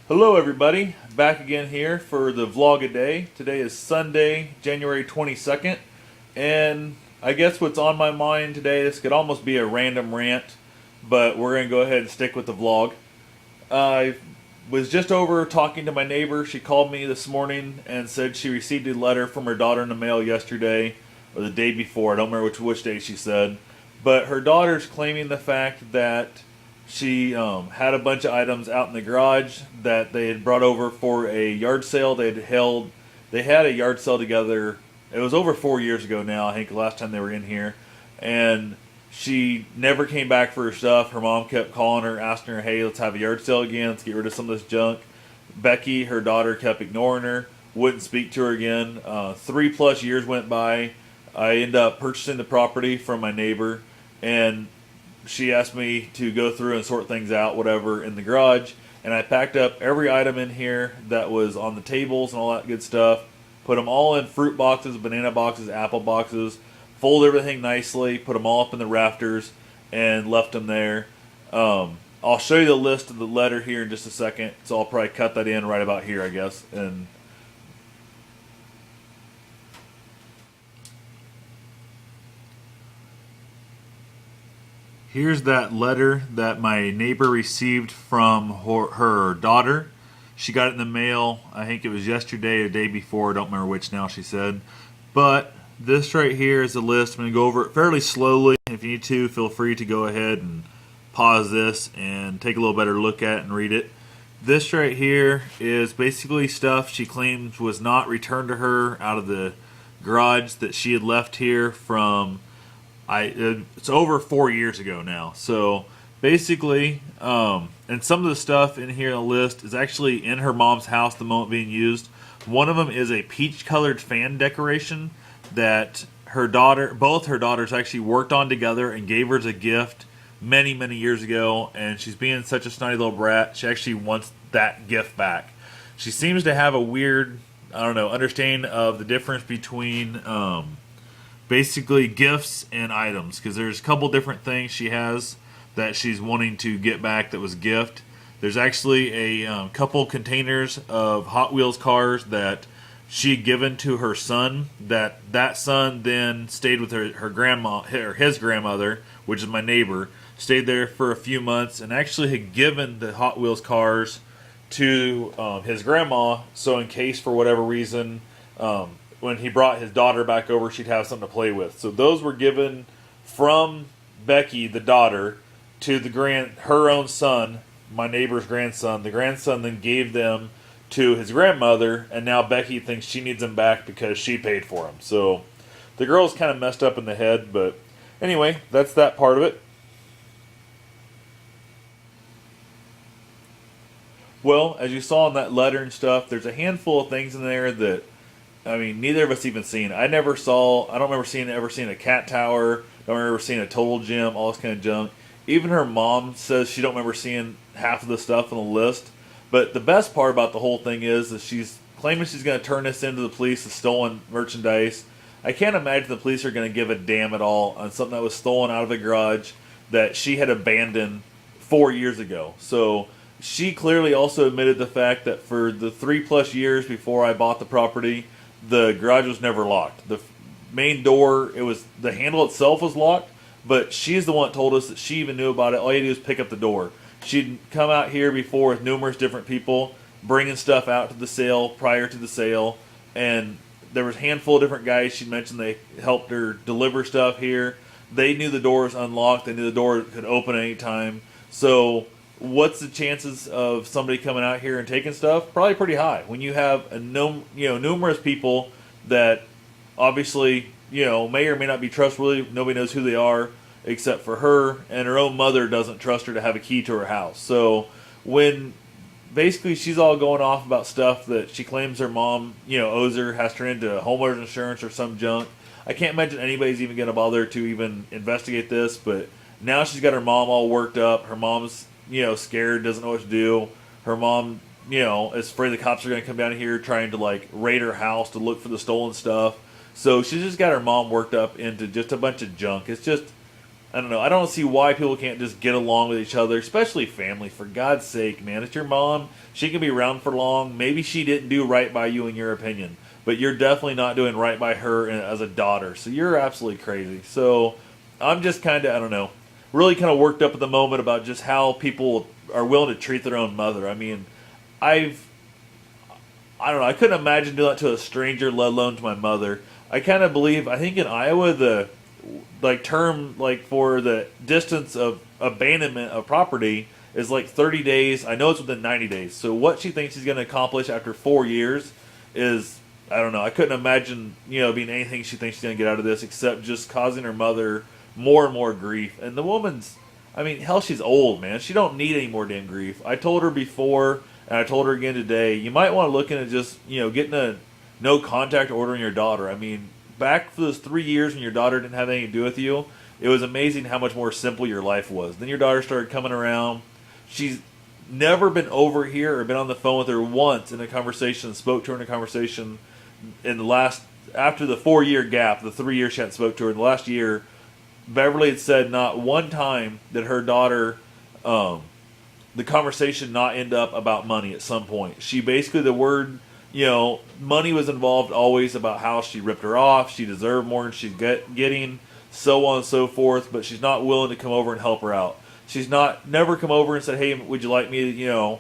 Hello everybody, back again here for the vlog-a-day. Today is Sunday, January 22nd, and I guess what's on my mind today, this could almost be a random rant, but we're going to go ahead and stick with the vlog. I was just over talking to my neighbor. She called me this morning and said she received a letter from her daughter in the mail yesterday, or the day before, I don't remember which day she said, but her daughter's claiming the fact that she had a bunch of items out in the garage that they had brought over for a yard sale. They had a yard sale together. It was over 4 years ago now, I think, the last time they were in here. And she never came back for her stuff. Her mom kept calling her, asking her, hey, let's have a yard sale again. Let's get rid of some of this junk. Becky, her daughter, kept ignoring her, wouldn't speak to her again. 3+ years went by. I ended up purchasing the property from my neighbor, and she asked me to go through and sort things out, whatever, in the garage. And I packed up every item in here that was on the tables and all that good stuff. Put them all in fruit boxes, banana boxes, apple boxes. Folded everything nicely. Put them all up in the rafters and left them there. I'll show you the list of the letter here in just a second. So I'll probably cut that in right about here, I guess. And here's that letter that my neighbor received from her daughter. She got it in the mail, I think it was yesterday or the day before, I don't remember which now, she said. But this right here is the list. I'm going to go over it fairly slowly. If you need to, feel free to go ahead and pause this and take a little better look at it and read it. This right here is basically stuff she claims was not returned to her out of the garage that she had left here from it's over 4 years ago now. So basically, and some of the stuff in here on the list is actually in her mom's house the moment being used. One of them is a peach-colored fan decoration that both her daughters actually worked on together and gave her as a gift many, many years ago. And she's being such a snotty little brat, she actually wants that gift back. She seems to have a weird, understanding of the difference between basically gifts and items, because there's a couple different things she has that she's wanting to get back that was a gift. There's actually a couple containers of Hot Wheels cars that she had given to her son, that son then stayed with her grandma, or his grandmother, which is my neighbor, stayed there for a few months and actually had given the Hot Wheels cars to his grandma, so in case for whatever reason when he brought his daughter back over, she'd have something to play with. So those were given from Becky, the daughter, to her own son, my neighbor's grandson. The grandson then gave them to his grandmother, and now Becky thinks she needs them back because she paid for them. So the girl's kind of messed up in the head, but anyway, that's that part of it. Well, as you saw in that letter and stuff, there's a handful of things in there that, neither of us even seen. I don't remember seeing a cat tower. Don't remember seeing a total gym, all this kind of junk. Even her mom says she don't remember seeing half of the stuff on the list. But the best part about the whole thing is that she's claiming she's going to turn this into the police as stolen merchandise. I can't imagine the police are going to give a damn at all on something that was stolen out of a garage that she had abandoned 4 years ago. So she clearly also admitted the fact that for the 3+ years before I bought the property, the garage was never locked. The main door, the handle itself was locked, but she's the one that told us that she even knew about it. All you do is pick up the door. She'd come out here before with numerous different people, bringing stuff out to the sale prior to the sale, and there was a handful of different guys she mentioned they helped her deliver stuff here. They knew the door was unlocked. They knew the door could open at any time. So what's the chances of somebody coming out here and taking stuff? Probably pretty high. When you have numerous people that obviously may or may not be trustworthy. Nobody knows who they are except for her, and her own mother doesn't trust her to have a key to her house. So when basically she's all going off about stuff that she claims her mom owes her, has turned into homeowner's insurance or some junk, I can't imagine anybody's even going to bother to even investigate this. But now she's got her mom all worked up. Her mom's scared, doesn't know what to do. Her mom, is afraid the cops are going to come down here trying to raid her house to look for the stolen stuff. So she's just got her mom worked up into just a bunch of junk. It's just, I don't know. I don't see why people can't just get along with each other, especially family. For God's sake, man, it's your mom. She can be around for long. Maybe she didn't do right by you in your opinion, but you're definitely not doing right by her as a daughter. So you're absolutely crazy. So I'm just kind of, I don't know, really kind of worked up at the moment about just how people are willing to treat their own mother. I mean, I've I don't know. I couldn't imagine doing that to a stranger, let alone to my mother. I kind of believe. I think in Iowa, the term for the distance of abandonment of property is 30 days. I know it's within 90 days. So what she thinks she's going to accomplish after 4 years is, I don't know. I couldn't imagine being anything she thinks she's going to get out of this except just causing her mother more and more grief. And the woman's, I mean, hell, she's old, man. She don't need any more damn grief. I told her before, and I told her again today, you might want to look into just, getting a no contact order on your daughter. I mean, back for those 3 years when your daughter didn't have anything to do with you, it was amazing how much more simple your life was. Then your daughter started coming around. She's never been over here or been on the phone with her once in a conversation, spoke to her in a conversation in the last, after the 4 year gap, the 3 years she hadn't spoke to her. In the last year, Beverly had said not one time that her daughter, the conversation not end up about money at some point. She basically, the word, money was involved always about how she ripped her off, she deserved more than she's getting, so on and so forth, but she's not willing to come over and help her out. She's never come over and said, hey, would you like me to,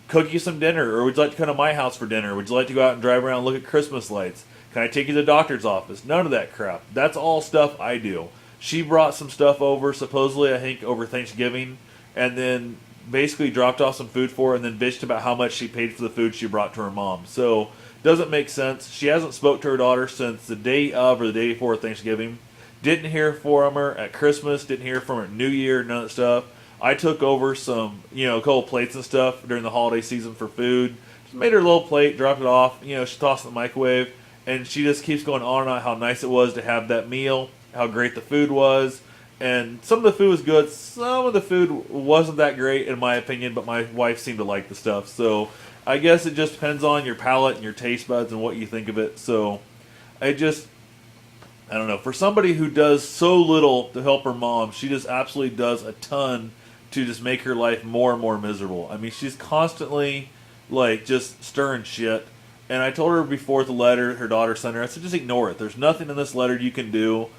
cook you some dinner, or would you like to come to my house for dinner? Would you like to go out and drive around and look at Christmas lights? Can I take you to the doctor's office? None of that crap. That's all stuff I do. She brought some stuff over, supposedly, I think, over Thanksgiving, and then basically dropped off some food for her and then bitched about how much she paid for the food she brought to her mom. So, doesn't make sense. She hasn't spoke to her daughter since the day of or the day before Thanksgiving. Didn't hear from her at Christmas, didn't hear from her at New Year, none of that stuff. I took over some, a couple plates and stuff during the holiday season for food. Just made her a little plate, dropped it off, she tossed it in the microwave, and she just keeps going on and on how nice it was to have that meal, how great the food was. And some of the food was good. Some of the food wasn't that great, in my opinion, but my wife seemed to like the stuff. So I guess it just depends on your palate and your taste buds and what you think of it. So I don't know. For somebody who does so little to help her mom, she just absolutely does a ton to just make her life more and more miserable. I mean, she's constantly, just stirring shit. And I told her before the letter her daughter sent her, I said, just ignore it. There's nothing in this letter you can do.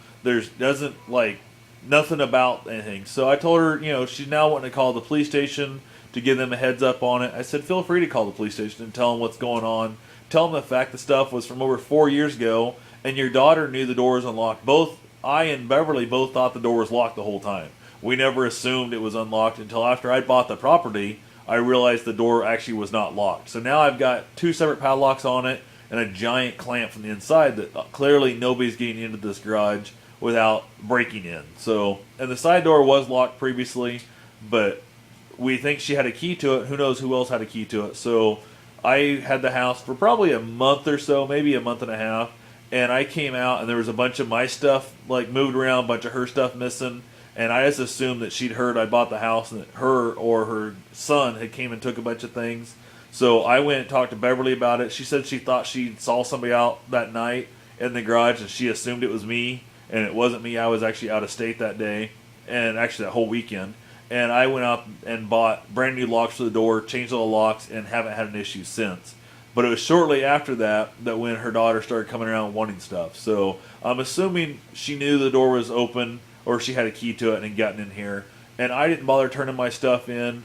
Nothing about anything. So I told her, she's now wanting to call the police station to give them a heads up on it. I said, feel free to call the police station and tell them what's going on. Tell them the fact the stuff was from over 4 years ago, and your daughter knew the door was unlocked. Both I and Beverly both thought the door was locked the whole time. We never assumed it was unlocked until after I bought the property, I realized the door actually was not locked. So now I've got 2 separate padlocks on it and a giant clamp from the inside that clearly nobody's getting into this garage without breaking in. So, and the side door was locked previously, but we think she had a key to it. Who knows who else had a key to it. So I had the house for probably a month or so, maybe a month and a half, and I came out and there was a bunch of my stuff moved around, a bunch of her stuff missing, and I just assumed that she'd heard I bought the house and that her or her son had came and took a bunch of things. So I went and talked to Beverly about it. She said she thought she saw somebody out that night in the garage and she assumed it was me. And it wasn't me. I was actually out of state that day, and actually that whole weekend. And I went out and bought brand new locks for the door, changed all the locks, and haven't had an issue since. But it was shortly after that when her daughter started coming around wanting stuff. So I'm assuming she knew the door was open, or she had a key to it and had gotten in here. And I didn't bother turning my stuff in,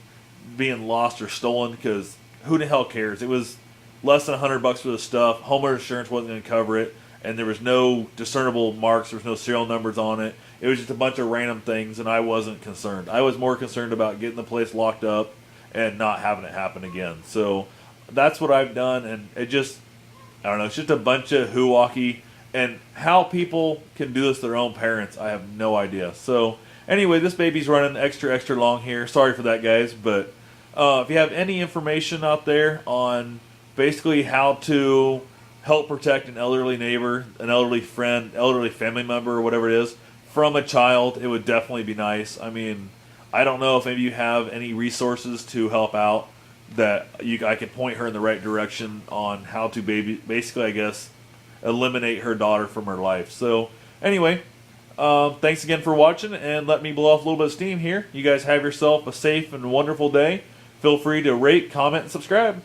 being lost or stolen, because who the hell cares? It was less than $100 for the stuff. Homeowner insurance wasn't going to cover it. And there was no discernible marks, there was no serial numbers on it. It was just a bunch of random things, and I wasn't concerned. I was more concerned about getting the place locked up and not having it happen again. So that's what I've done, and it just, I don't know, it's just a bunch of hoo-walkie. And how people can do this to their own parents, I have no idea. So anyway, this baby's running extra long here. Sorry for that, guys. But if you have any information out there on basically how to help protect an elderly neighbor, an elderly friend, elderly family member, or whatever it is, from a child, it would definitely be nice. I mean, I don't know if maybe you have any resources to help out that I could point her in the right direction on how to basically, I guess, eliminate her daughter from her life. So, anyway, Thanks again for watching, and let me blow off a little bit of steam here. You guys have yourself a safe and wonderful day. Feel free to rate, comment, and subscribe.